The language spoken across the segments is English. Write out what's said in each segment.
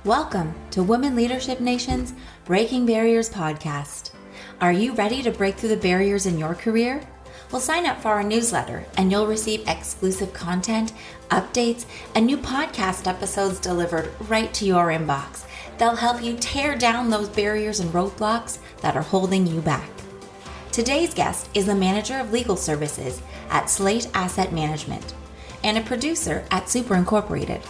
Welcome to Women Leadership Nation's Breaking Barriers podcast. Are you ready to break through the barriers in your career? Well, sign up for our newsletter and you'll receive exclusive content, updates, and new podcast episodes delivered right to your inbox. They'll help you tear down those barriers and roadblocks that are holding you back. Today's guest is the Manager of Legal Services at Slate Asset Management and a producer at Supre Incorporated,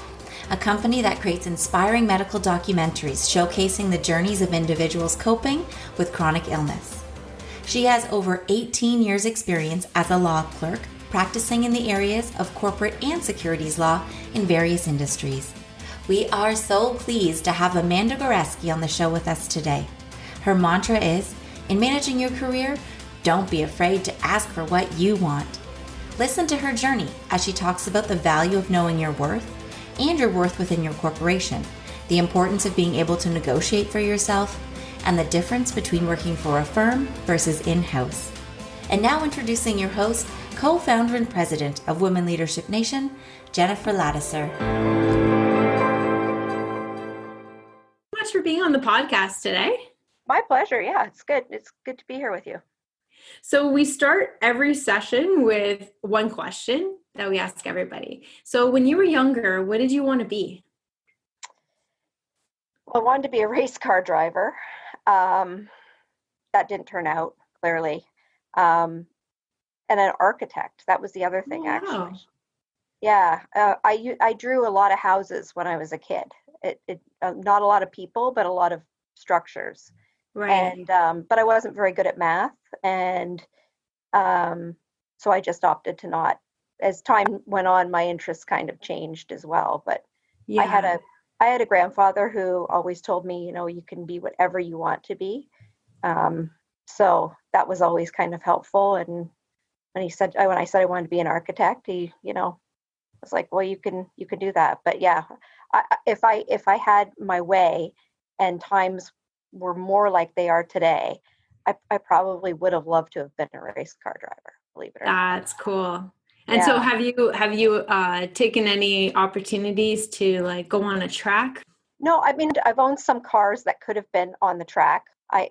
a company that creates inspiring medical documentaries showcasing the journeys of individuals coping with chronic illness. She has over 18 years' experience as a law clerk, practicing in the areas of corporate and securities law in various industries. We are so pleased to have Amanda Goreski on the show with us today. Her mantra is, in managing your career, don't be afraid to ask for what you want. Listen to her journey as she talks about the value of knowing your worth and your worth within your corporation, the importance of being able to negotiate for yourself, and the difference between working for a firm versus in-house. And now introducing your host, co-founder and president of Women Leadership Nation, Jennifer Ladisser. Much for being on the podcast today. My pleasure. Yeah, it's good. It's good to be here with you. So we start every session with one question that we ask everybody. So when you were younger, what did you want to be? Well, I wanted to be a race car driver. That didn't turn out, clearly. And an architect. That was the other thing, actually. Wow. Yeah, I drew a lot of houses when I was a kid. Not a lot of people, but a lot of structures. Right. And but I wasn't very good at math, and so I just opted to not. As time went on, my interests kind of changed as well. But Yeah. I had a grandfather who always told me, you can be whatever you want to be. So that was always kind of helpful. And when I said I wanted to be an architect, he, was like, well, you can do that. But yeah, if I had my way and times were more like they are today, I probably would have loved to have been a race car driver, believe it or not. That's cool. And so have you taken any opportunities to go on a track? No, I mean, I've owned some cars that could have been on the track.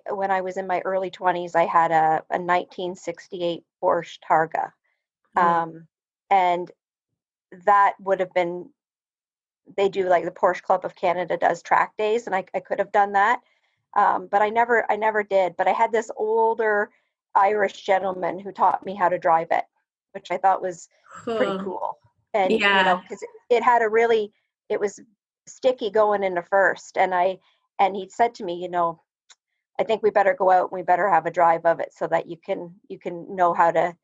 When I was in my early 20s, I had a 1968 Porsche Targa. And that would have been, they do the Porsche Club of Canada does track days, and I could have done that. But I never did. But I had this older Irish gentleman who taught me how to drive it, which I thought was pretty cool. And, because it was sticky going into first. And he said to me, I think we better go out and we better have a drive of it so that you can know how to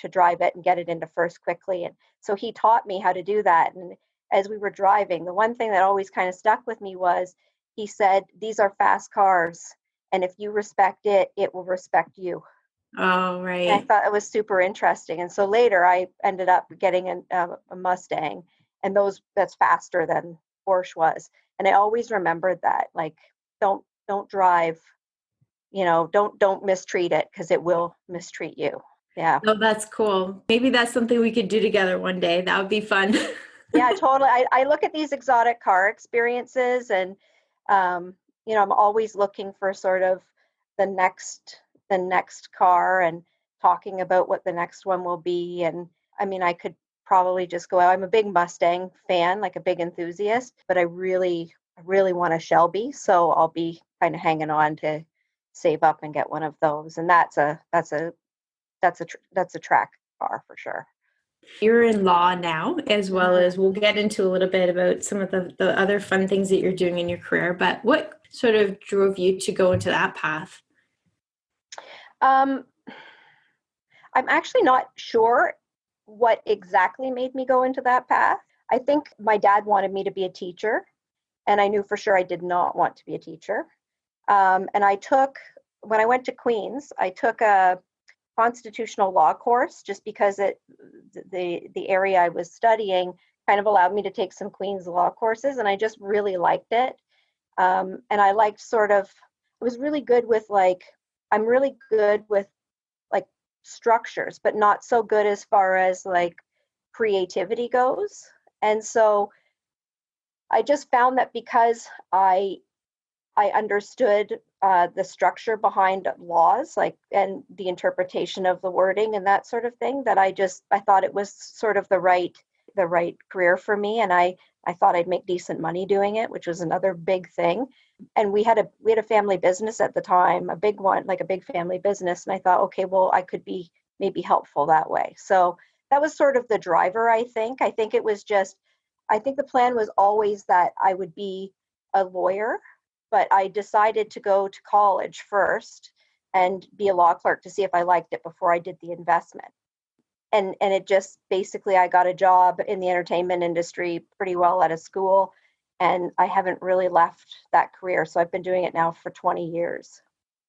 drive it and get it into first quickly. And so he taught me how to do that. And as we were driving, the one thing that always kind of stuck with me was he said, these are fast cars. And if you respect it, it will respect you. Oh, right. And I thought it was super interesting. And so later I ended up getting a Mustang, and that's faster than Porsche was. And I always remembered that, don't drive, don't mistreat it, because it will mistreat you. Yeah. Oh, that's cool. Maybe that's something we could do together one day. That would be fun. Yeah, totally. I look at these exotic car experiences, and I'm always looking for sort of the next car and talking about what the next one will be. And I mean, I could probably just go out. I'm a big Mustang fan, like a big enthusiast, but I really want a Shelby. So I'll be kind of hanging on to save up and get one of those. And that's a track car for sure. You're in law now, as well as we'll get into a little bit about some of the other fun things that you're doing in your career. But what sort of drove you to go into that path? I'm actually not sure what exactly made me go into that path. I think my dad wanted me to be a teacher, and I knew for sure I did not want to be a teacher. And when I went to Queen's, I took a constitutional law course just because the area I was studying kind of allowed me to take some Queen's law courses, and I just really liked it. And I liked I was really good with I'm really good with structures, but not so good as far as creativity goes. And so just found that because I understood the structure behind laws, like, and the interpretation of the wording and that sort of thing, that I thought it was sort of the right career for me. And I thought I'd make decent money doing it, which was another big thing. And we had a family business at the time, a big one, like a big family business. And I thought, okay, well, I could be maybe helpful that way. So that was sort of the driver, I think. I think the plan was always that I would be a lawyer, but I decided to go to college first and be a law clerk to see if I liked it before I did the investment. And it just basically, I got a job in the entertainment industry pretty well at a school, and I haven't really left that career. So I've been doing it now for 20 years.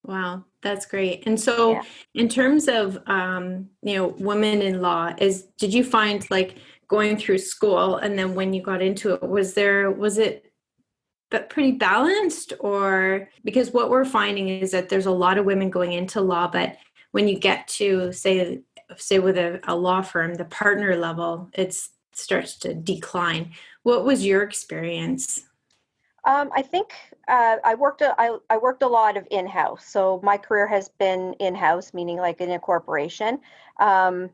Wow, that's great. And so in terms of, women in law, did you find like going through school and then when you got into it, was it pretty balanced? Or because what we're finding is that there's a lot of women going into law, but when you get to say with a law firm, the partner level, it starts to decline. What was your experience? I think I worked a lot of in-house. So my career has been in-house, meaning like in a corporation. I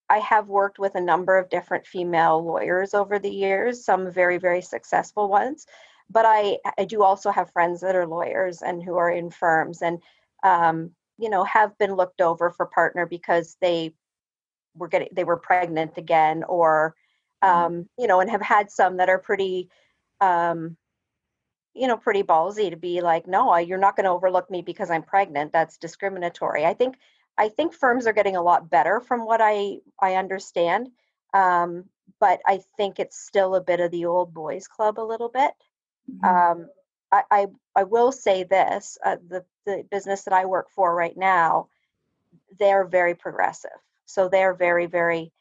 have worked with a number of different female lawyers over the years, some very, very successful ones. But I do also have friends that are lawyers and who are in firms and, have been looked over for partner because they were pregnant again, or, and have had some that are pretty, pretty ballsy to be like, no, you're not going to overlook me because I'm pregnant. That's discriminatory. I think firms are getting a lot better from what I understand. But I think it's still a bit of the old boys club a little bit. Mm-hmm. I will say this, the business that I work for right now, they're very progressive. So they're very, very,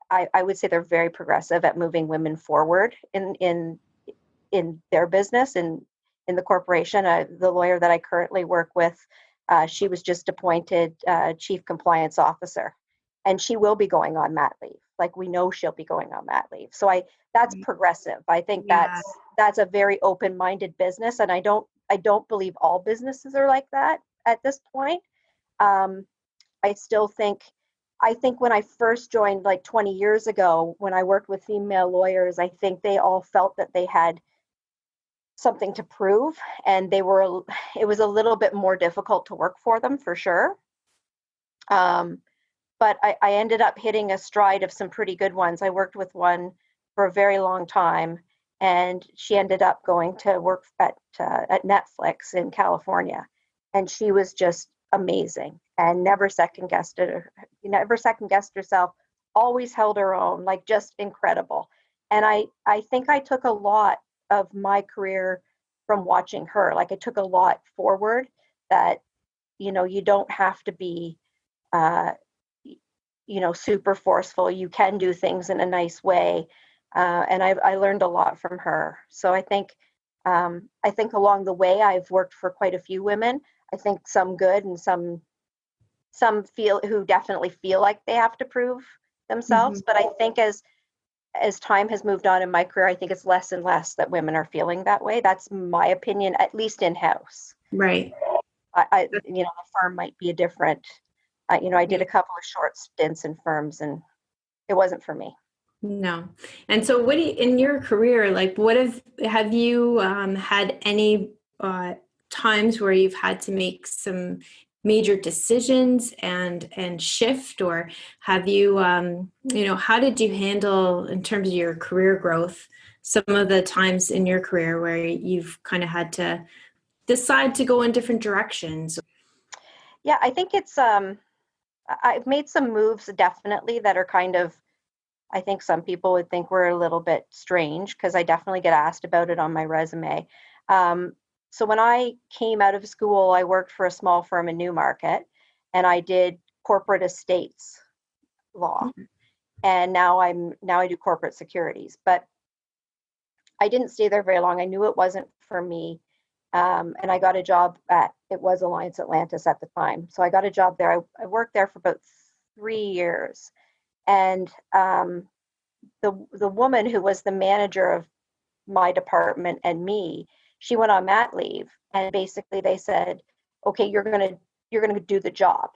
I would say they're very progressive at moving women forward in their business and in the corporation. The lawyer that I currently work with, she was just appointed chief compliance officer, and she will be going on mat leave. Like, we know she'll be going on mat leave. So that's progressive. I think that's a very open-minded business, and I don't believe all businesses are like that at this point. I think when I first joined like 20 years ago, when I worked with female lawyers, I think they all felt that they had something to prove, and it was a little bit more difficult to work for them, for sure. But I ended up hitting a stride of some pretty good ones. I worked with one for a very long time, and she ended up going to work at Netflix in California, and she was just amazing and never second guessed herself, always held her own, like, just incredible. And I think I took a lot of my career from watching her. Like, I took a lot forward that, you don't have to be, super forceful. You can do things in a nice way. And I learned a lot from her. So I think along the way, I've worked for quite a few women. I think some good and some who definitely feel like they have to prove themselves. Mm-hmm. But I think as time has moved on in my career, I think it's less and less that women are feeling that way. That's my opinion, at least in-house. Right. The firm might be a different, I did a couple of short stints in firms, and it wasn't for me. No. And so in your career, like, have you had any times where you've had to make some major decisions and shift, or have you, how did you handle, in terms of your career growth, some of the times in your career where you've kind of had to decide to go in different directions? Yeah, I think it's, I've made some moves definitely that are kind of, I think some people would think we're a little bit strange, because I definitely get asked about it on my resume. So when I came out of school, I worked for a small firm in Newmarket, and I did corporate estates law. Mm-hmm. And now I do corporate securities, but I didn't stay there very long. I knew it wasn't for me. And I got a job it was Alliance Atlantis at the time. So I got a job there. I worked there for about 3 years. And the woman who was the manager my department and me, she went on mat leave, and basically they said, okay, you're going to do the job,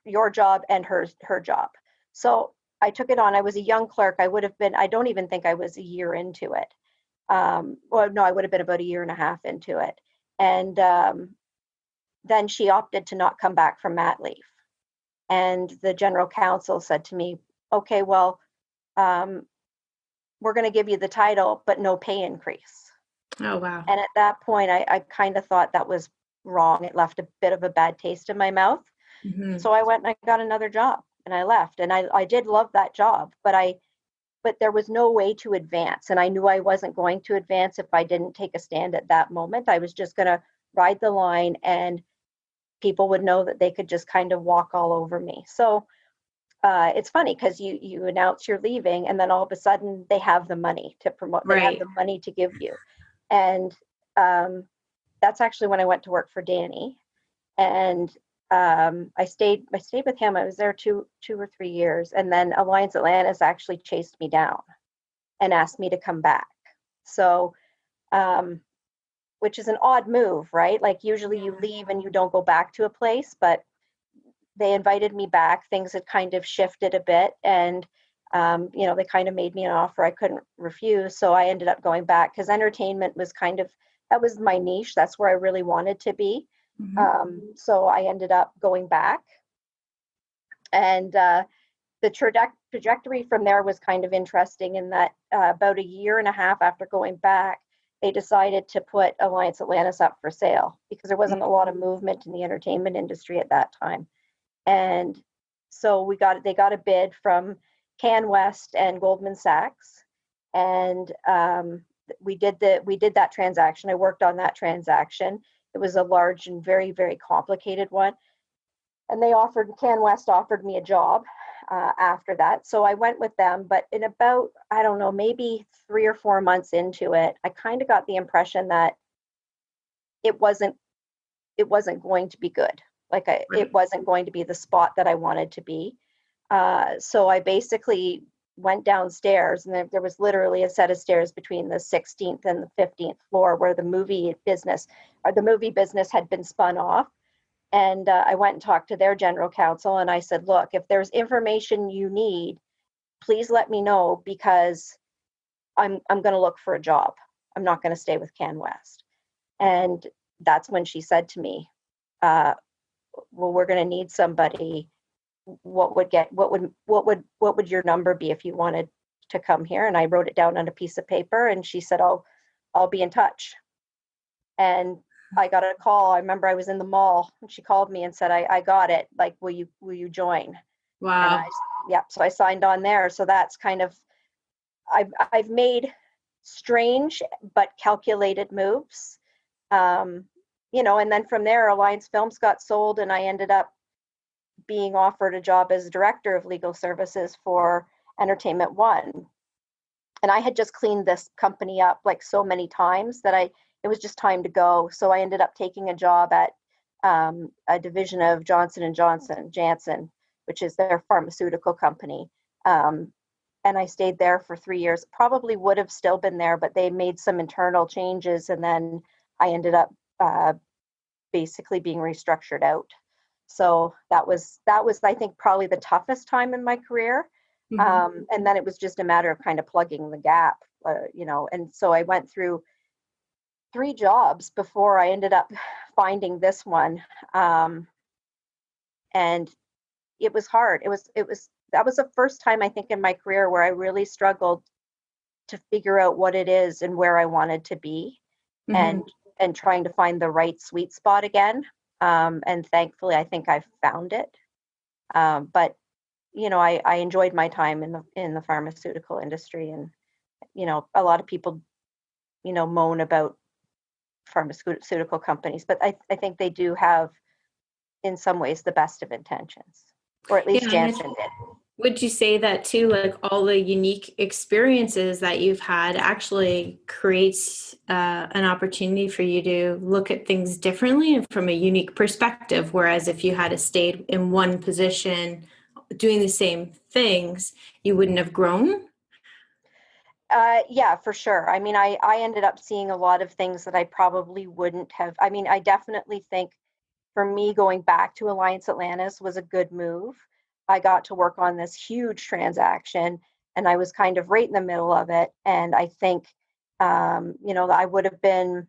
your job and her job. So I took it on. I was a young clerk. I don't even think I was a year into it. Well, no, I would have been about a year and a half into it. And then she opted to not come back from mat leave. And the general counsel said to me, okay, well, we're going to give you the title, but no pay increase. Oh, wow. And at that point, I kind of thought that was wrong. It left a bit of a bad taste in my mouth. Mm-hmm. So I went and I got another job and I left. And I did love that job, but there was no way to advance. And I knew I wasn't going to advance if I didn't take a stand at that moment. I was just going to ride the line, and people would know that they could just kind of walk all over me. So it's funny because you announce you're leaving, and then all of a sudden they have the money to promote. They have the money to give you. And that's actually when I went to work for Danny. And I stayed with him. I was there two or 3 years. And then Alliance Atlantis actually chased me down and asked me to come back. So, which is an odd move, right? Like usually you leave and you don't go back to a place, but they invited me back. Things had kind of shifted a bit, and they kind of made me an offer I couldn't refuse. So I ended up going back because entertainment was that was my niche. That's where I really wanted to be. Mm-hmm. So I ended up going back, and the trajectory from there was kind of interesting in that about a year and a half after going back, they decided to put Alliance Atlantis up for sale because there wasn't a lot of movement in the entertainment industry at that time. And so they got a bid from CanWest and Goldman Sachs, and we did that transaction. I worked on that transaction. It was a large and very, very complicated one. And CanWest offered me a job after that. So I went with them, but in about, I don't know, maybe 3 or 4 months into it, I kind of got the impression that it wasn't going to be good. It wasn't going to be the spot that I wanted to be. So I basically went downstairs, and there was literally a set of stairs between the 16th and the 15th floor where the movie business had been spun off. And I went and talked to their general counsel, and I said, look, if there's information you need, please let me know, because I'm going to look for a job. I'm not going to stay with CanWest. And that's when she said to me, well, we're going to need somebody. What would your number be if you wanted to come here? And I wrote it down on a piece of paper, and she said, I'll be in touch. And I got a call. I remember I was in the mall, and she called me and said, I got it. Like, will you join? Wow. So I signed on there. So that's kind of, I've made strange but calculated moves. And then from there, Alliance Films got sold, and I ended up being offered a job as director of legal services for Entertainment One. And I had just cleaned this company up like so many times that it was just time to go. So I ended up taking a job at a division of Johnson & Johnson, Janssen, which is their pharmaceutical company. And I stayed there for 3 years. Probably would have still been there, but they made some internal changes. And then I ended up basically being restructured out. So that was, I think, probably the toughest time in my career. Mm-hmm. And then it was just a matter of kind of plugging the gap, and so I went through 3 jobs before I ended up finding this one. And it was hard. That was the first time, I think, in my career where I really struggled to figure out what it is and where I wanted to be. Mm-hmm. and trying to find the right sweet spot again. And thankfully, I think I've found it. But, I enjoyed my time in the pharmaceutical industry. And, a lot of people, moan about pharmaceutical companies, but I think they do have, in some ways, the best of intentions, or at least Janssen did. Would you say that too, like all the unique experiences that you've had actually creates an opportunity for you to look at things differently and from a unique perspective? Whereas if you had stayed in one position doing the same things, you wouldn't have grown? Yeah, for sure. I mean, I ended up seeing a lot of things that I probably wouldn't have. I mean, I definitely think for me, going back to Alliance Atlantis was a good move. I got to work on this huge transaction and I was kind of right in the middle of it. And I think, I would have been,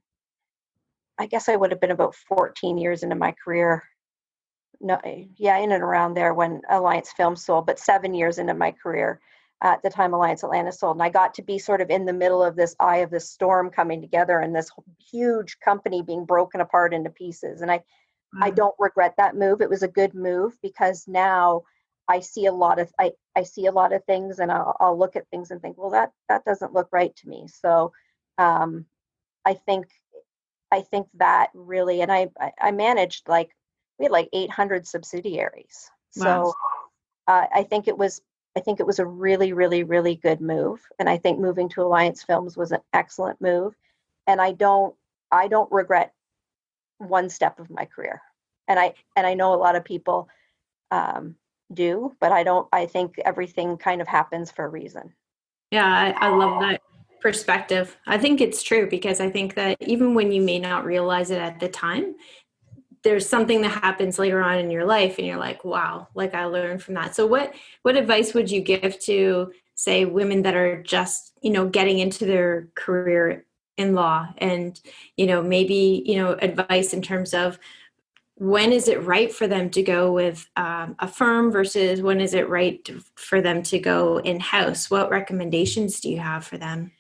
I guess I would have been about 14 years into my career. No, yeah, in and around there when Alliance Films sold, but 7 years into my career at the time Alliance Atlantis sold. And I got to be sort of in the middle of this eye of this storm coming together and this huge company being broken apart into pieces. And I don't regret that move. It was a good move because now I see a lot of I see a lot of things and I'll look at things and think, well, that doesn't look right to me. So um, I think that really, and I managed we had like 800 subsidiaries. Wow. So I think it was a really, really, really good move. And I think moving to Alliance Films was an excellent move. And I don't regret one step of my career. And I know a lot of people do, but I don't. I think everything kind of happens for a reason. Yeah, I love that perspective. I think it's true because I think that even when you may not realize it at the time, there's something that happens later on in your life and you're like, wow, like I learned from that. So what advice would you give to, say, women that are just, getting into their career in law and, maybe, advice in terms of when is it right for them to go with a firm versus when is it right for them to go in-house? What recommendations do you have for them?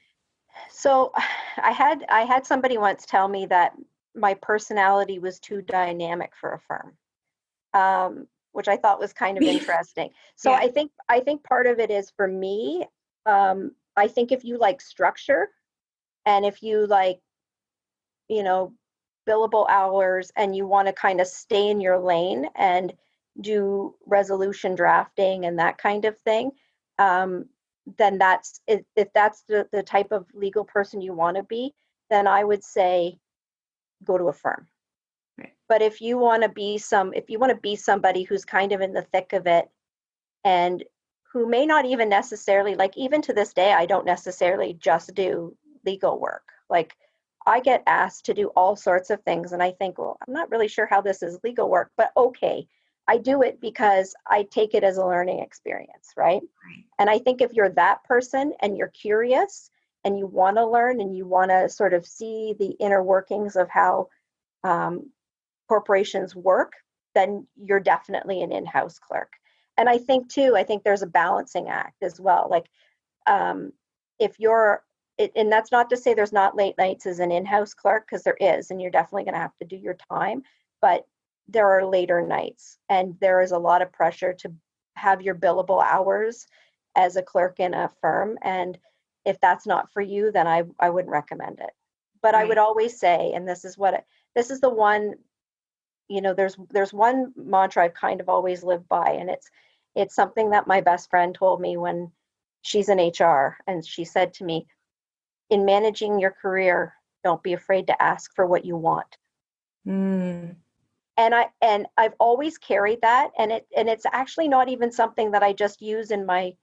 So I had somebody once tell me that my personality was too dynamic for a firm, which I thought was kind of interesting. So Yeah. I think part of it is for me. I think if you like structure and if you like, you know, billable hours and you want to kind of stay in your lane and do resolution drafting and that kind of thing, um, then if that's the type of legal person you want to be, then I would say go to a firm. Right. But if you want to be somebody who's kind of in the thick of it and who may not even necessarily, like, even to this day, I don't necessarily just do legal work. Like, I get asked to do all sorts of things and I think, well, I'm not really sure how this is legal work, but okay, I do it because I take it as a learning experience, right? And I think if you're that person and you're curious and you want to learn and you want to sort of see the inner workings of how corporations work, then you're definitely an in-house clerk. And I think there's a balancing act as well. Like, if you're, and that's not to say there's not late nights as an in-house clerk, because there is, and you're definitely going to have to do your time, but there are later nights and there is a lot of pressure to have your billable hours as a clerk in a firm. And if that's not for you, then I wouldn't recommend it. But right. I would always say, and this is the one, there's one mantra I've kind of always lived by, and it's something that my best friend told me when she's in HR, and she said to me, in managing your career, don't be afraid to ask for what you want. Mm. And I've always carried that, and it's actually not even something that I just use in my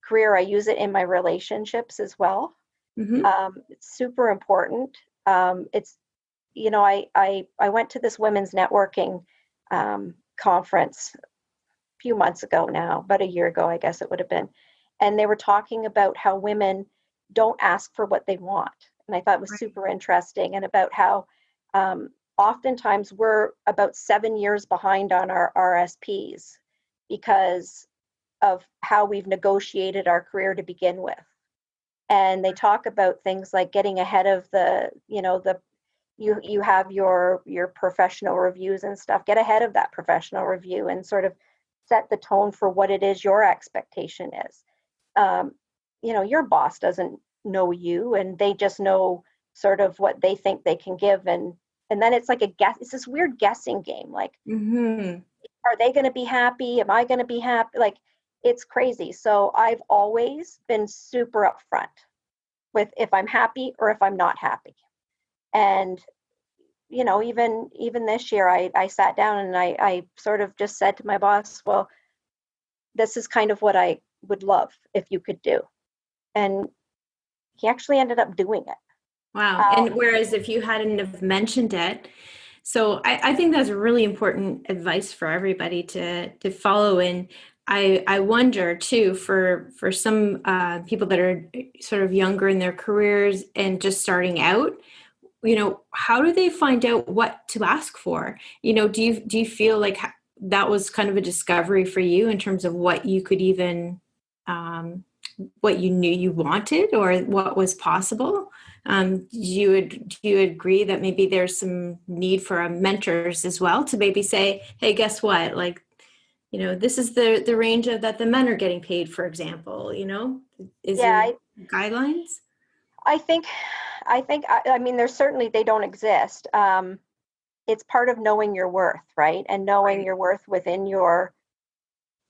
career. I use it in my relationships as well. Mm-hmm. It's super important. It's I went to this women's networking conference a few months ago now, about a year ago, I guess it would have been. And they were talking about how women don't ask for what they want. And I thought it was super interesting, and about how oftentimes we're about 7 years behind on our RSPs because of how we've negotiated our career to begin with. And they talk about things like getting ahead of you have your professional reviews and stuff. Get ahead of that professional review and sort of set the tone for what it is your expectation is. Your boss doesn't know you, and they just know sort of what they think they can give, and then it's like it's this weird guessing game. Like, mm-hmm. Are they going to be happy? Am I going to be happy? Like, it's crazy. So I've always been super upfront with if I'm happy or if I'm not happy. And even this year, I sat down and I sort of just said to my boss, well, this is kind of what I would love if you could do. And he actually ended up doing it. Wow. And whereas if you hadn't have mentioned it, so I think that's really important advice for everybody to follow. And I wonder too, for some people that are sort of younger in their careers and just starting out, how do they find out what to ask for? Do you feel like that was kind of a discovery for you in terms of what you could even, what you knew you wanted or what was possible? Do you agree that maybe there's some need for mentors as well to maybe say, hey, guess what? Like, this is the range of that the men are getting paid, for example, is there guidelines? I think, I mean, there's certainly, they don't exist. It's part of knowing your worth, right? And knowing your worth within your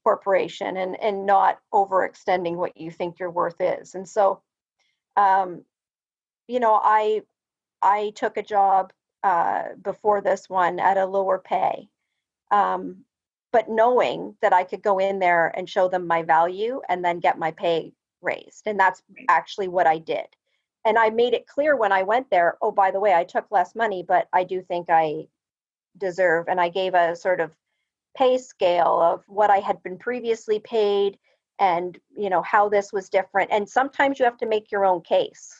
corporation and not overextending what you think your worth is. And so, I took a job before this one at a lower pay, but knowing that I could go in there and show them my value and then get my pay raised. And that's actually what I did. And I made it clear when I went there, oh, by the way, I took less money, but I do think I deserve. And I gave a sort of pay scale of what I had been previously paid and, how this was different. And sometimes you have to make your own case.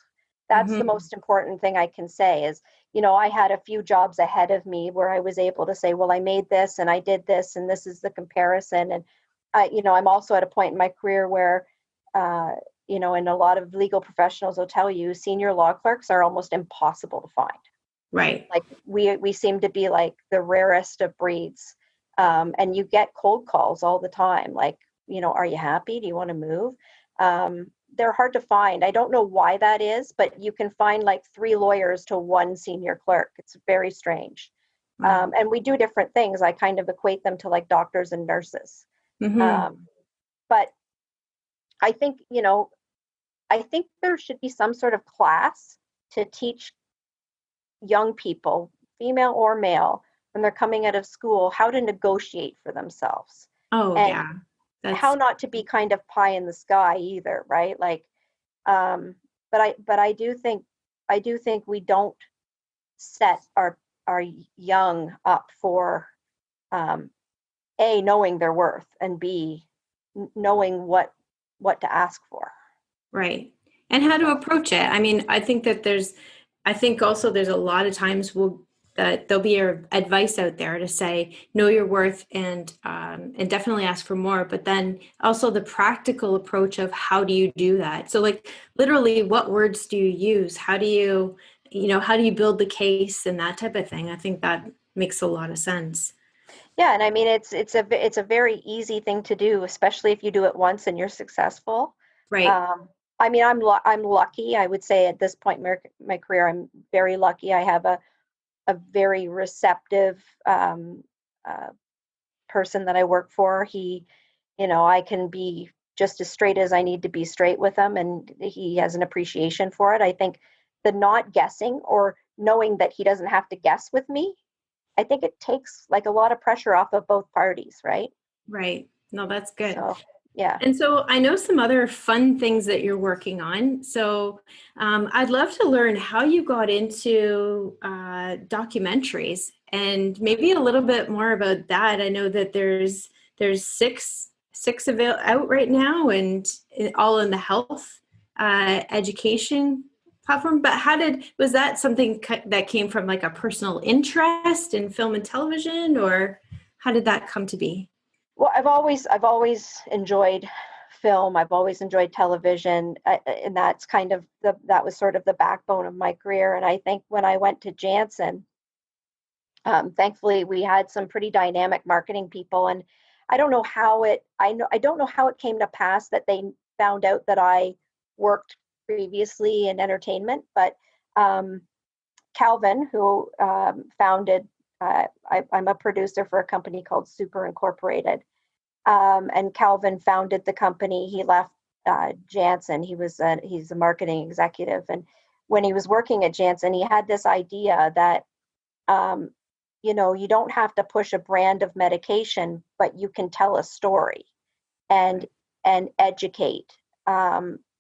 That's the most important thing I can say is, I had a few jobs ahead of me where I was able to say, well, I made this and I did this and this is the comparison. And, I'm also at a point in my career where, and a lot of legal professionals will tell you senior law clerks are almost impossible to find. Right. Like we seem to be like the rarest of breeds. And you get cold calls all the time. Like, are you happy? Do you want to move? They're hard to find. I don't know why that is, but you can find like 3 lawyers to 1 senior clerk. It's very strange. Wow. And we do different things. I kind of equate them to like doctors and nurses. But I think, I think there should be some sort of class to teach young people, female or male, when they're coming out of school, how to negotiate for themselves. Oh, and yeah. how not to be kind of pie in the sky either, right? Like, but I do think we don't set our young up for A, knowing their worth, and B, knowing what to ask for. Right. And how to approach it. I mean, I think also there's a lot of times that there'll be advice out there to say, know your worth and definitely ask for more. But then also the practical approach of how do you do that? So like literally what words do you use? How do you build the case and that type of thing? I think that makes a lot of sense. Yeah. And I mean, it's a very easy thing to do, especially if you do it once and you're successful. Right. I mean, I'm lucky. I would say at this point in my career, I'm very lucky. I have a very receptive person that I work for. He, I can be just as straight as I need to be straight with him, and he has an appreciation for it. I think the not guessing or knowing that he doesn't have to guess with me, I think it takes like a lot of pressure off of both parties, right? Right. No, that's good. So, yeah. And so I know some other fun things that you're working on. So I'd love to learn how you got into documentaries and maybe a little bit more about that. I know that there's 6 out right now and all in the health education platform. But was that something that came from like a personal interest in film and television, or how did that come to be? Well, I've always enjoyed film. I've always enjoyed television, and that's kind of that was sort of the backbone of my career. And I think when I went to Janssen, thankfully we had some pretty dynamic marketing people, and I don't know how it came to pass that they found out that I worked previously in entertainment, but Calvin, who founded. I'm a producer for a company called Supre Incorporated. And Calvin founded the company. He left Janssen. He's a marketing executive. And when he was working at Janssen, he had this idea that, you don't have to push a brand of medication, but you can tell a story and educate.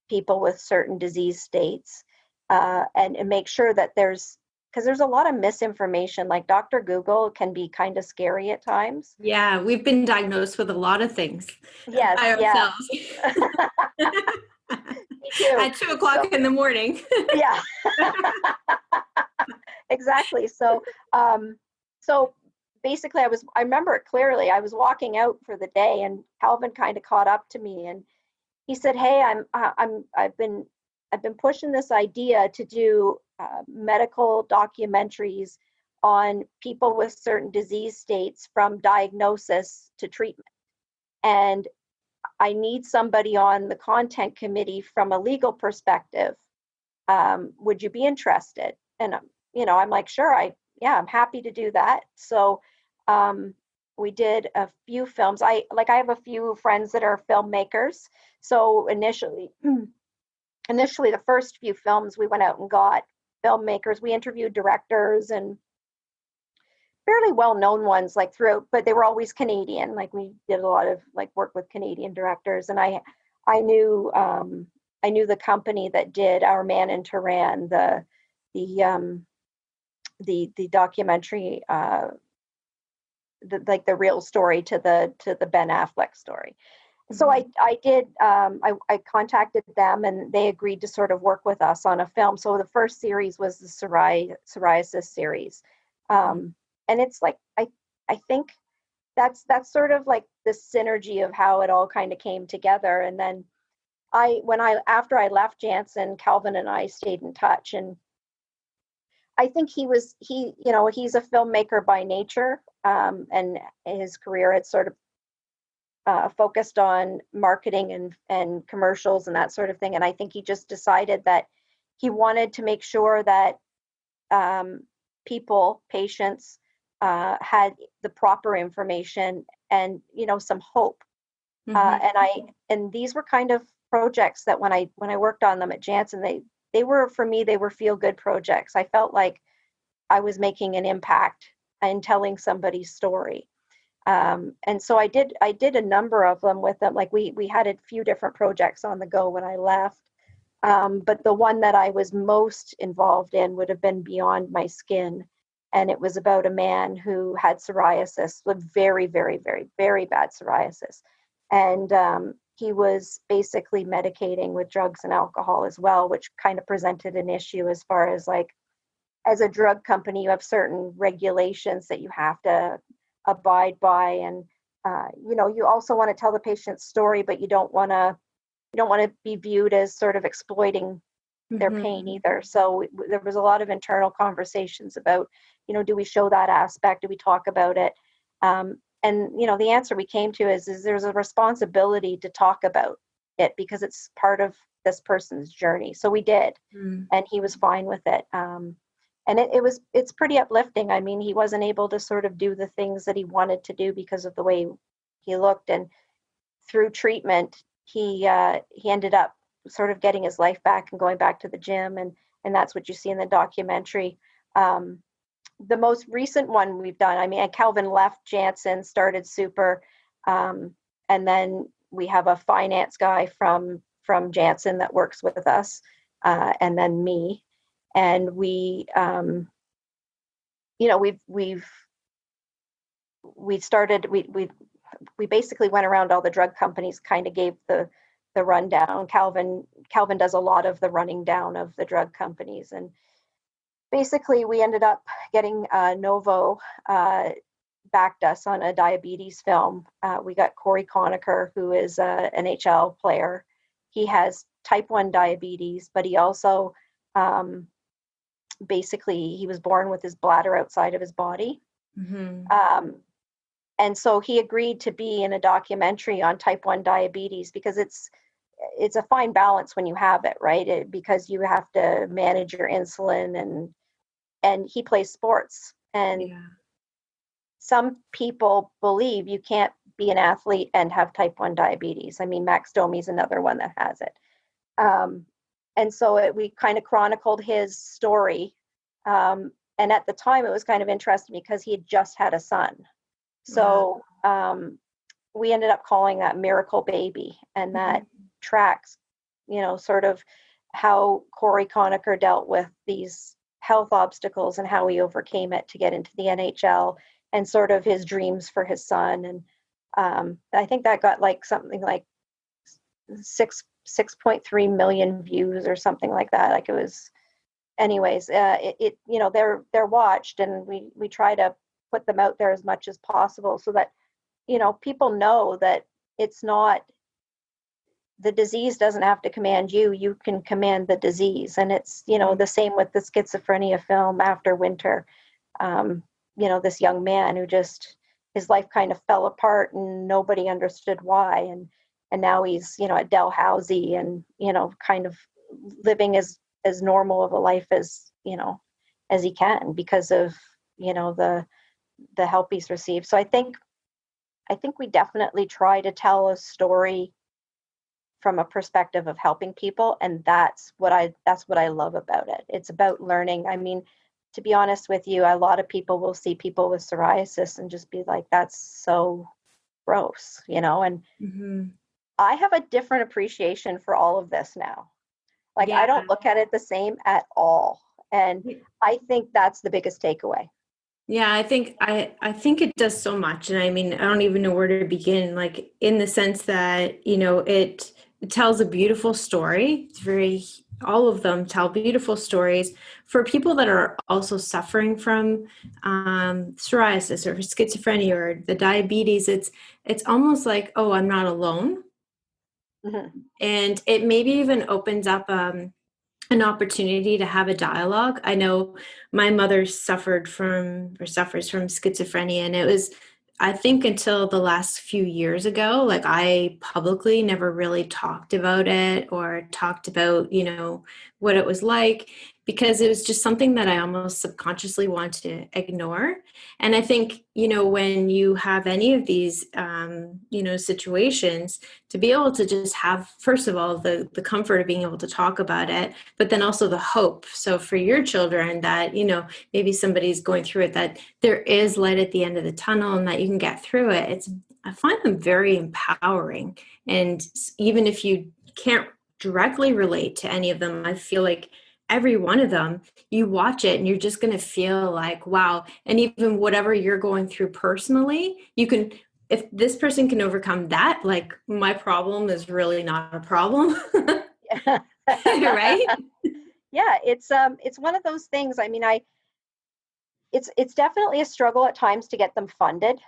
people with certain disease states, and make sure that because there's a lot of misinformation. Like Dr. Google can be kind of scary at times. Yeah, we've been diagnosed with a lot of things Yes, by yeah. ourselves. Me too. At 2:00 in the morning. Yeah, exactly. So basically I remember it clearly. I was walking out for the day and Calvin kind of caught up to me and he said, "Hey, I've been pushing this idea to do medical documentaries on people with certain disease states from diagnosis to treatment. And I need somebody on the content committee from a legal perspective. Would you be interested?" And I'm like, "Sure, I'm happy to do that." So we did a few films. I have a few friends that are filmmakers. So initially, the first few films we went out and got filmmakers. We interviewed directors and fairly well-known ones like throughout, but they were always Canadian. Like we did a lot of like work with Canadian directors, and I knew the company that did Our Man in Tehran, the documentary, the real story to the Ben Affleck story. So I contacted them and they agreed to sort of work with us on a film. So the first series was the psoriasis series. And it's like, I think that's sort of like the synergy of how it all kind of came together. And then after I left Janssen, Calvin and I stayed in touch, and I think he's a filmmaker by nature, and his career had sort of focused on marketing and commercials and that sort of thing. And I think he just decided that he wanted to make sure that patients had the proper information and some hope. And these were kind of projects that when I worked on them at Janssen, they were feel good projects. I felt like I was making an impact in telling somebody's story. And so I did a number of them with them. Like we had a few different projects on the go when I left. But the one that I was most involved in would have been Beyond My Skin. And it was about a man who had psoriasis, with very, very, very, very bad psoriasis. And he was basically medicating with drugs and alcohol as well, which kind of presented an issue as far as like, as a drug company, you have certain regulations that you have to abide by. And, you also want to tell the patient's story, but you don't want to be viewed as sort of exploiting their pain either. So there was a lot of internal conversations about, do we show that aspect? Do we talk about it? And, the answer we came to is there's a responsibility to talk about it because it's part of this person's journey. So we did, and he was fine with it. And it's pretty uplifting. I mean, he wasn't able to sort of do the things that he wanted to do because of the way he looked. And through treatment, he ended up sort of getting his life back and going back to the gym. And that's what you see in the documentary. The most recent one we've done, I mean, Calvin left Janssen, started Supre. And then we have a finance guy from Janssen that works with us. And then me. And we basically went around all the drug companies, kind of gave the rundown. Calvin does a lot of the running down of the drug companies, and basically we ended up getting Novo backed us on a diabetes film. We got Cory Conacher, who is an NHL player. He has type 1 diabetes, but he also basically he was born with his bladder outside of his body. And so he agreed to be in a documentary on type 1 diabetes because it's a fine balance when you have it, right? Because you have to manage your insulin, and he plays sports. And some people believe you can't be an athlete and have type 1 diabetes. I mean, Max Domi's another one that has it. And so we kind of chronicled his story. And at the time, it was kind of interesting because he had just had a son. So we ended up calling that Miracle Baby. And that tracks, sort of how Cory Conacher dealt with these health obstacles and how he overcame it to get into the NHL, and sort of his dreams for his son. And I think that got like something like 6.3 million views or something like that. Like it was, anyways, they're watched, and we try to put them out there as much as possible so that, people know that it's not, the disease doesn't have to command you. You can command the disease. And it's, the same with the schizophrenia film After Winter. This young man who just, his life kind of fell apart and nobody understood why. And now he's, at Dalhousie and, kind of living as normal of a life as he can because of, the help he's received. So I think we definitely try to tell a story from a perspective of helping people. And that's what I love about it. It's about learning. I mean, to be honest with you, a lot of people will see people with psoriasis and just be like, that's so gross, and I have a different appreciation for all of this now. Like, I don't look at it the same at all. And I think that's the biggest takeaway. Yeah, I think it does so much. And I mean, I don't even know where to begin, like in the sense that, it tells a beautiful story. It's all of them tell beautiful stories for people that are also suffering from psoriasis or schizophrenia or the diabetes. It's almost like, oh, I'm not alone. Mm-hmm. And it maybe even opens up an opportunity to have a dialogue. I know my mother suffers from schizophrenia, and it was, I think, until the last few years ago, like I publicly never really talked about it or talked about, what it was like, because it was just something that I almost subconsciously wanted to ignore. And I think, when you have any of these, situations, to be able to just have, first of all, the comfort of being able to talk about it, but then also the hope. So for your children that, maybe somebody's going through it, that there is light at the end of the tunnel and that you can get through it. I find them very empowering. And even if you can't directly relate to any of them, I feel like every one of them, you watch it and you're just going to feel like, wow. And even whatever you're going through personally, you can, if this person can overcome that, like my problem is really not a problem. Right? Yeah. It's one of those things. I mean, it's definitely a struggle at times to get them funded.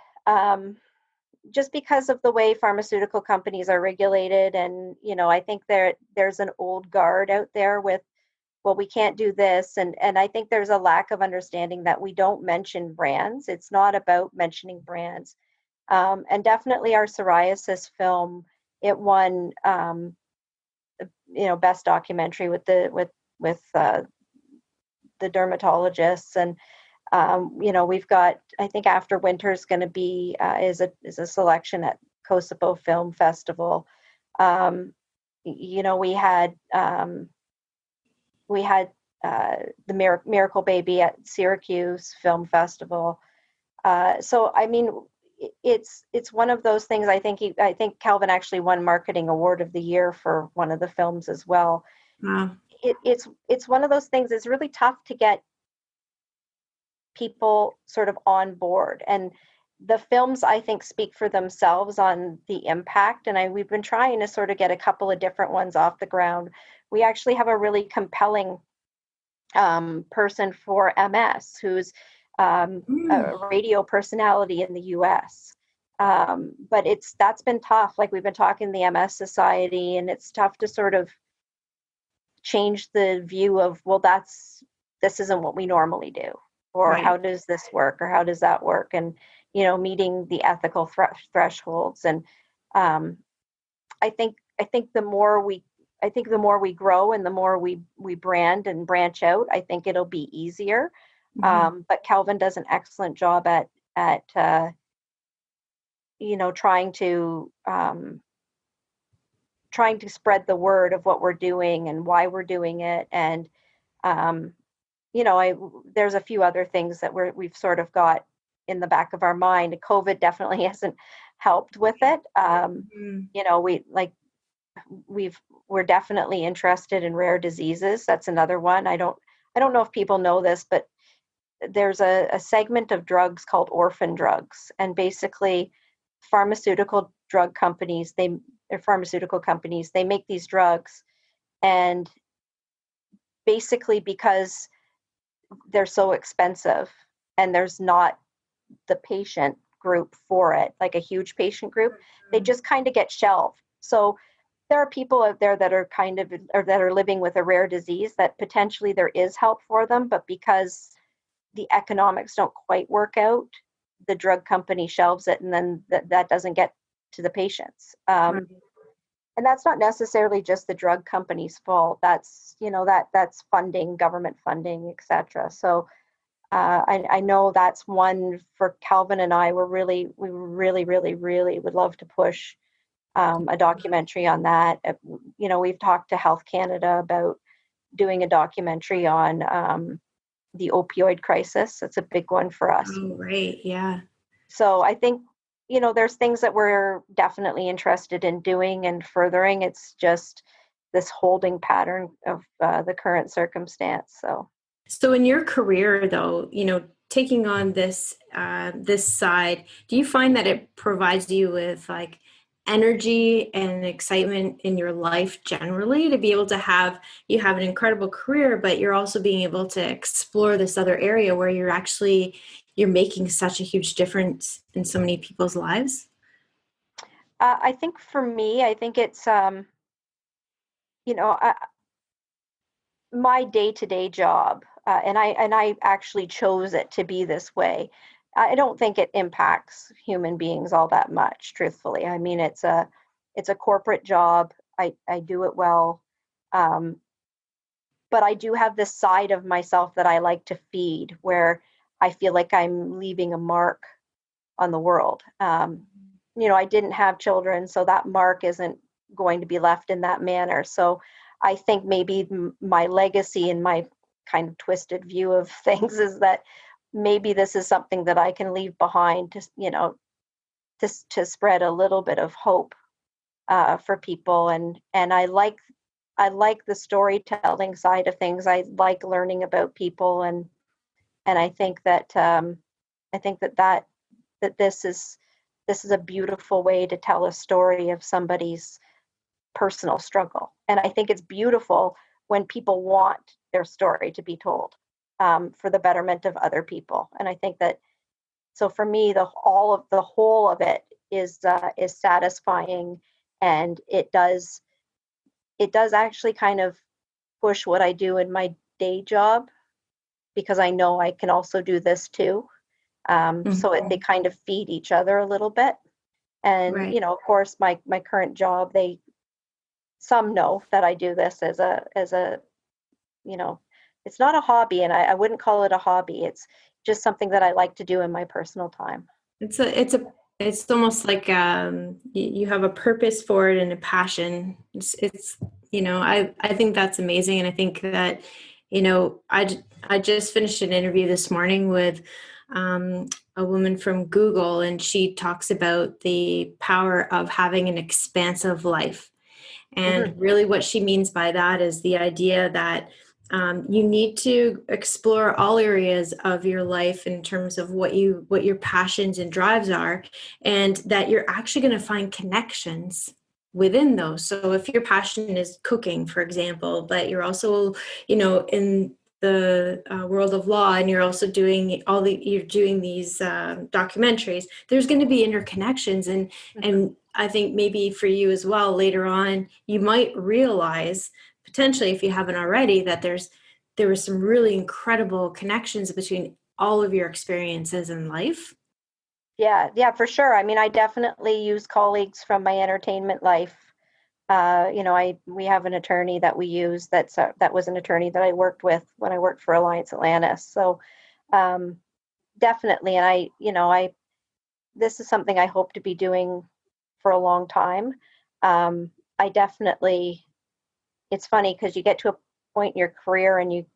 Just because of the way pharmaceutical companies are regulated. And, I think there's an old guard out there with, well, we can't do this. And I think there's a lack of understanding that we don't mention brands. It's not about mentioning brands. And definitely our psoriasis film, it won, best documentary with the dermatologists. And, we've got, I think After Winter is going to be, is a selection at Kosovo Film Festival. We had the Miracle Baby at Syracuse Film Festival. So, I mean, it's one of those things. I think Calvin actually won Marketing Award of the Year for one of the films as well. Wow. It's one of those things. It's really tough to get people sort of on board, and the films, I think, speak for themselves on the impact. And we've been trying to sort of get a couple of different ones off the ground. We actually have a really compelling person for MS who's a radio personality in the US. But that's been tough. Like, we've been talking to the MS Society, and it's tough to sort of change the view of, well, this isn't what we normally do, or right. How does this work, or how does that work? And, meeting the ethical thresholds. And I think the more we grow and the more we brand and branch out, I think it'll be easier. Mm-hmm. But Calvin does an excellent job at trying to spread the word of what we're doing and why we're doing it. And there's a few other things that we've sort of got in the back of our mind. COVID definitely hasn't helped with it. We, like, we're definitely interested in rare diseases. That's another one. I don't know if people know this, but there's a segment of drugs called orphan drugs, and basically pharmaceutical companies, they make these drugs, and basically because they're so expensive and there's not the patient group for it, like a huge patient group, they just kind of get shelved. So there are people out there that are that are living with a rare disease that potentially there is help for them, but because the economics don't quite work out, the drug company shelves it, and then that doesn't get to the patients. Right. And that's not necessarily just the drug company's fault. That's, that's funding, government funding, etc. So I know that's one for Calvin and I. We really, really, really would love to push a documentary on that. We've talked to Health Canada about doing a documentary on the opioid crisis. It's a big one for us. Oh, right. Yeah. So I think, there's things that we're definitely interested in doing and furthering. It's just this holding pattern of the current circumstance. So in your career, though, taking on this side, do you find that it provides you with like energy and excitement in your life generally to be able to have an incredible career, but you're also being able to explore this other area where you're making such a huge difference in so many people's lives? I think for me, I think it's, my day-to-day job, and I actually chose it to be this way. I don't think it impacts human beings all that much, truthfully. I mean, it's a corporate job. I do it well, but I do have this side of myself that I like to feed, where I feel like I'm leaving a mark on the world. I didn't have children, so that mark isn't going to be left in that manner. So I think maybe my legacy and my kind of twisted view of things is that maybe this is something that I can leave behind to spread a little bit of hope for people. And I like the storytelling side of things. I like learning about people, and I think that that this is a beautiful way to tell a story of somebody's personal struggle. And I think it's beautiful when people want their story to be told for the betterment of other people. And I think that, so for me, the whole of it is satisfying, and it does actually kind of push what I do in my day job, because I know I can also do this too. So they kind of feed each other a little bit. And, Right. of course, my current job, some know that I do this as a, it's not a hobby, and I wouldn't call it a hobby. It's just something that I like to do in my personal time. It's almost like you have a purpose for it and a passion. It's I think that's amazing, and I think that I just finished an interview this morning with a woman from Google, and she talks about the power of having an expansive life. And really what she means by that is the idea that you need to explore all areas of your life in terms of what your passions and drives are, and that you're actually going to find connections within those. So if your passion is cooking, for example, but you're also, in the world of law, and you're also doing these documentaries, there's going to be interconnections, and I think maybe for you as well later on, you might realize potentially, if you haven't already, that there were some really incredible connections between all of your experiences in life. Yeah, for sure. I mean, I definitely use colleagues from my entertainment life. We have an attorney that we use that was an attorney that I worked with when I worked for Alliance Atlantis. So definitely, and this is something I hope to be doing for a long time. I definitely, it's funny because you get to a point in your career and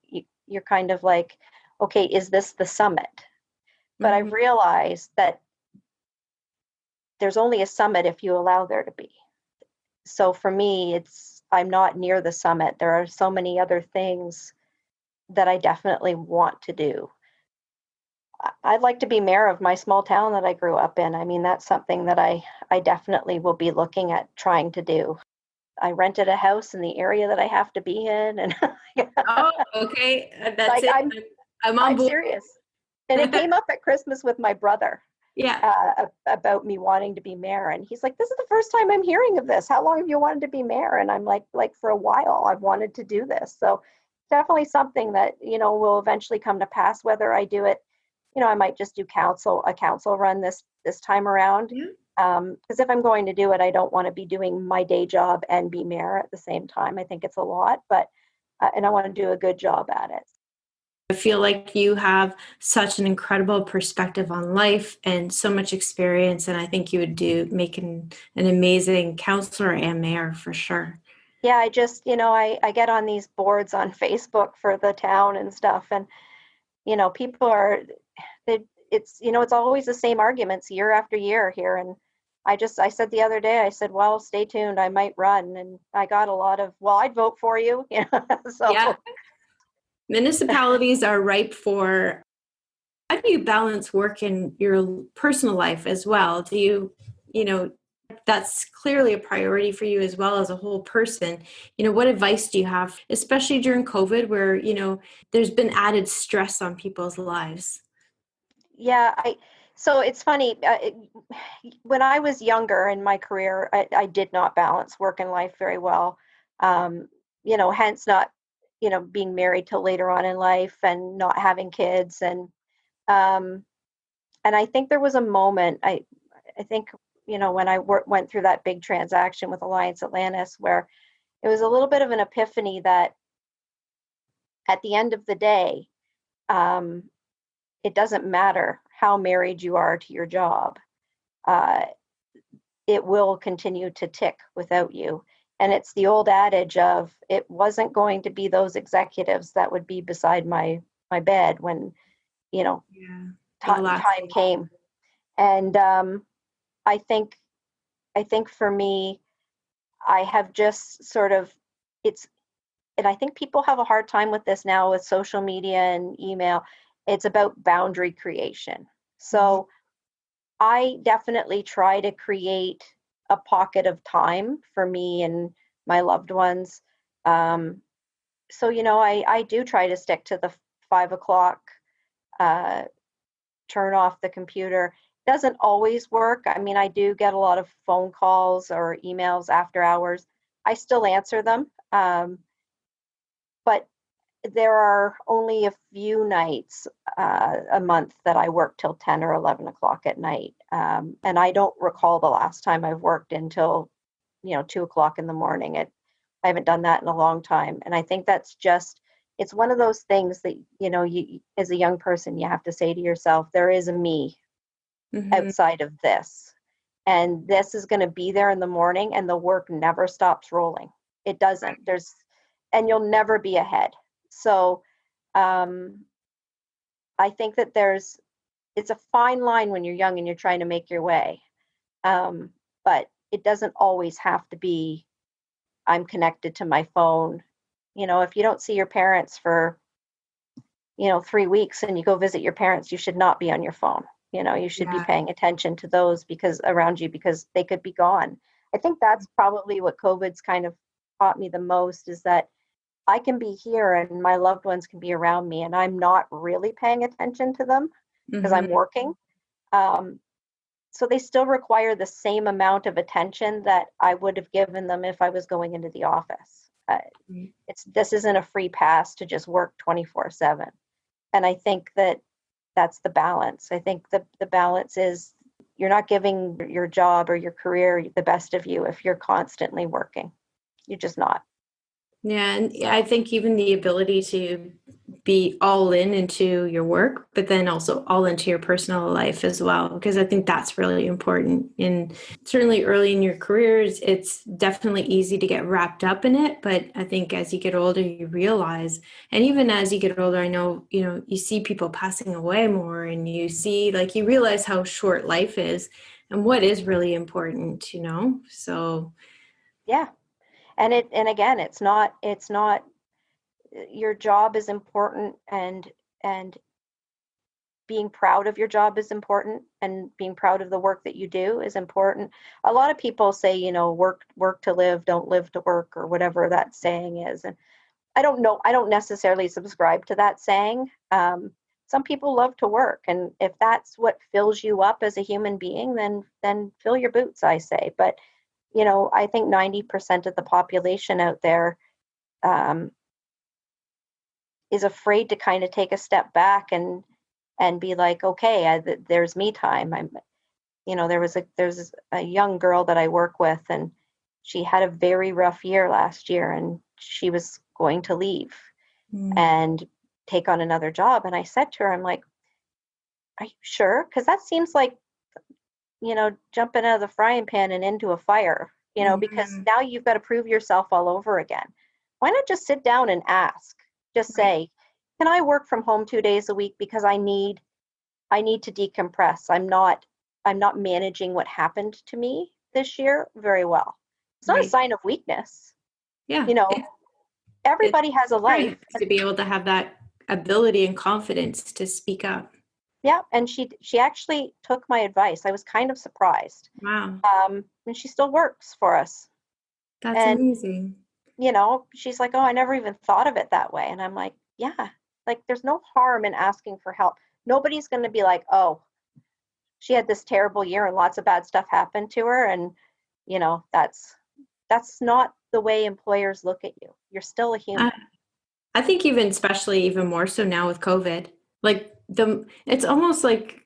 you're kind of like, okay, is this the summit? But I've realized that there's only a summit if you allow there to be. So for me, I'm not near the summit. There are so many other things that I definitely want to do. I'd like to be mayor of my small town that I grew up in. I mean, that's something that I definitely will be looking at trying to do. I rented a house in the area that I have to be in, and Oh, okay. That's like it. I'm on I'm board. serious. And it came up at Christmas with my brother Yeah. about me wanting to be mayor, and he's like, "This is the first time I'm hearing of this. How long have you wanted to be mayor?" And I'm like for a while, I've wanted to do this. So definitely something that will eventually come to pass. Whether I do it, I might just do a council run this time around. Yeah. Because if I'm going to do it, I don't want to be doing my day job and be mayor at the same time. I think it's a lot, but and I want to do a good job at it. I feel like you have such an incredible perspective on life and so much experience, and I think you would make an amazing counselor and mayor for sure. Yeah, I just, I get on these boards on Facebook for the town and stuff, and people it's always the same arguments year after year here. And I said the other day, I said, well, stay tuned, I might run. And I got a lot of, well, I'd vote for you. So Yeah. Municipalities are ripe for, how do you balance work in your personal life as well? Do you, that's clearly a priority for you as well as a whole person. What advice do you have, especially during COVID where, there's been added stress on people's lives? yeah, so it's funny. When I was younger in my career, I did not balance work and life very well. Hence not, being married till later on in life and not having kids. Um, and I think there was a moment, I think, when I went through that big transaction with Alliance Atlantis, where it was a little bit of an epiphany that at the end of the day, um, it doesn't matter how married you are to your job. Uh, it will continue to tick without you. And it's the old adage of, it wasn't going to be those executives that would be beside my bed when, Yeah. time came. And I think for me, I have just sort of, and I think people have a hard time with this now with social media and email. It's about boundary creation. So I definitely try to create a pocket of time for me and my loved ones. So, I do try to stick to the 5 o'clock, uh, turn off the computer. Doesn't always work. I mean, I do get a lot of phone calls or emails after hours. I still answer them. But there are only a few nights a month that I work till 10 or 11 o'clock at night. And I don't recall the last time I've worked until, 2 o'clock in the morning. I haven't done that in a long time. And I think that's just, it's one of those things that, you, as a young person, you have to say to yourself, there is a me outside of this. And this is going to be there in the morning, and the work never stops rolling. It doesn't. And you'll never be ahead. So I think that it's a fine line when you're young and you're trying to make your way. But it doesn't always have to be, I'm connected to my phone. If you don't see your parents for, 3 weeks and you go visit your parents, you should not be on your phone. You should be paying attention to those around you, because they could be gone. I think that's probably what COVID's kind of taught me the most, is that I can be here and my loved ones can be around me, and I'm not really paying attention to them because I'm working. So they still require the same amount of attention that I would have given them if I was going into the office. This isn't a free pass to just work 24/7. And I think that's the balance. I think the balance is, you're not giving your job or your career the best of you if you're constantly working. You're just not. Yeah, and I think even the ability to be all into your work, but then also all into your personal life as well, because I think that's really important. And certainly early in your careers, it's definitely easy to get wrapped up in it. But I think as you get older, you realize, and even as you get older, I know, you see people passing away more, and you realize how short life is and what is really important, So Yeah. And again, it's not, your job is important, and being proud of your job is important, and being proud of the work that you do is important. A lot of people say, work to live, don't live to work, or whatever that saying is. And I don't know, I don't necessarily subscribe to that saying. Some people love to work, and if that's what fills you up as a human being, then fill your boots, I say. But I think 90% of the population out there is afraid to kind of take a step back and be like, okay, there's me time. There's a young girl that I work with, and she had a very rough year last year, and she was going to leave and take on another job. And I said to her, I'm like, are you sure? Because that seems like, jumping out of the frying pan and into a fire, because now you've got to prove yourself all over again. Why not just sit down and ask? Just say, can I work from home 2 days a week, because I need to decompress. I'm not managing what happened to me this year very well. It's not a sign of weakness. Yeah. Everybody has a life. To be able to have that ability and confidence to speak up. Yeah. And she actually took my advice. I was kind of surprised. Wow. And she still works for us. That's amazing. She's like, oh, I never even thought of it that way. And I'm like, yeah, like there's no harm in asking for help. Nobody's going to be like, oh, she had this terrible year and lots of bad stuff happened to her. And, that's not the way employers look at you. You're still a human. I think especially even more so now with COVID, like it's almost like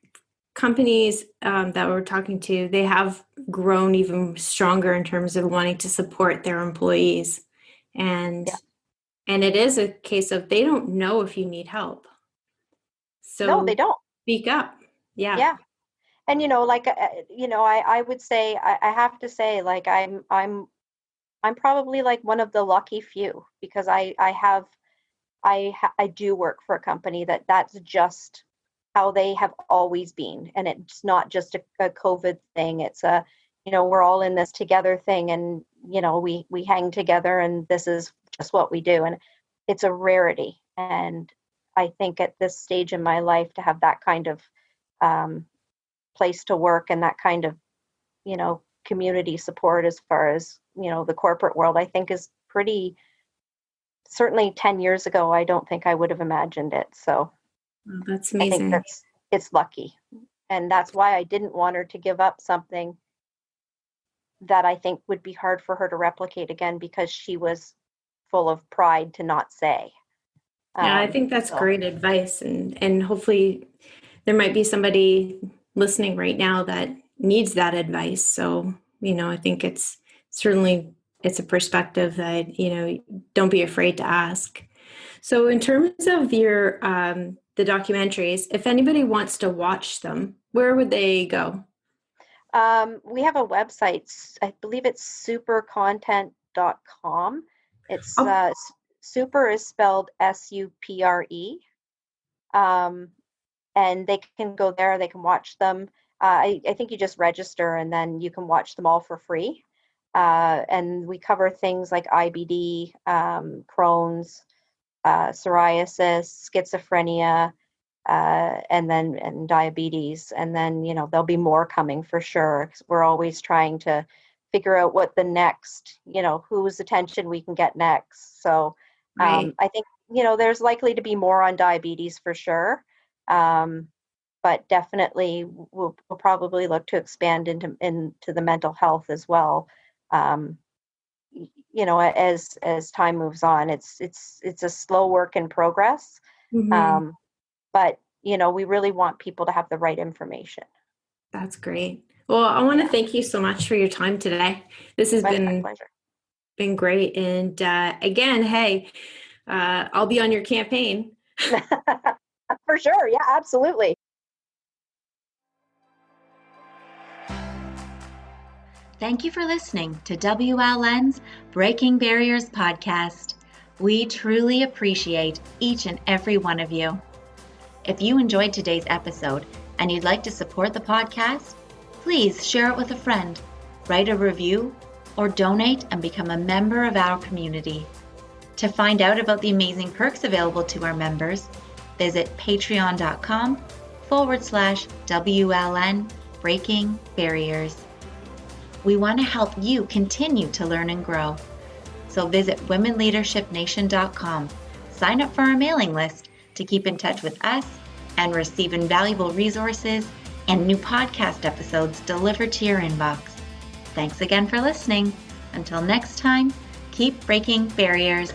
companies that we're talking to, they have grown even stronger in terms of wanting to support their employees. And it is a case of they don't know if you need help. So no, they don't. Speak up. Yeah. Yeah. And, I would say, I have to say, like, I'm probably like one of the lucky few, because I do work for a company that's just how they have always been. And it's not just a COVID thing. It's we're all in this together thing, and, we hang together, and this is just what we do. And it's a rarity. And I think at this stage in my life, to have that kind of place to work, and that kind of, community support as far as, the corporate world, I think is pretty, certainly 10 years ago, I don't think I would have imagined it. So that's amazing. I think it's lucky. And that's why I didn't want her to give up something that I think would be hard for her to replicate again, because she was full of pride to not say. Yeah, I think that's great advice. And hopefully there might be somebody listening right now that needs that advice. So, I think it's a perspective that, don't be afraid to ask. So in terms of your, the documentaries, if anybody wants to watch them, where would they go? We have a website. I believe it's suprecontent.com. It's Supre is spelled SUPRE. And they can go there, they can watch them. I think you just register, and then you can watch them all for free. And we cover things like IBD, Crohn's, psoriasis, schizophrenia, and diabetes. And then, there'll be more coming for sure, 'cause we're always trying to figure out what the next, whose attention we can get next. So I think, there's likely to be more on diabetes for sure. But definitely we'll probably look to expand into the mental health as well. As time moves on, it's a slow work in progress. Mm-hmm. But we really want people to have the right information. That's great. Well, I want to thank you so much for your time today. This has been great. And again, hey, I'll be on your campaign. For sure. Yeah, absolutely. Thank you for listening to WLN's Breaking Barriers podcast. We truly appreciate each and every one of you. If you enjoyed today's episode and you'd like to support the podcast, please share it with a friend, write a review, or donate and become a member of our community. To find out about the amazing perks available to our members, visit patreon.com/WLN Breaking Barriers. We want to help you continue to learn and grow. So visit womenleadershipnation.com, sign up for our mailing list to keep in touch with us and receive invaluable resources and new podcast episodes delivered to your inbox. Thanks again for listening. Until next time, keep breaking barriers.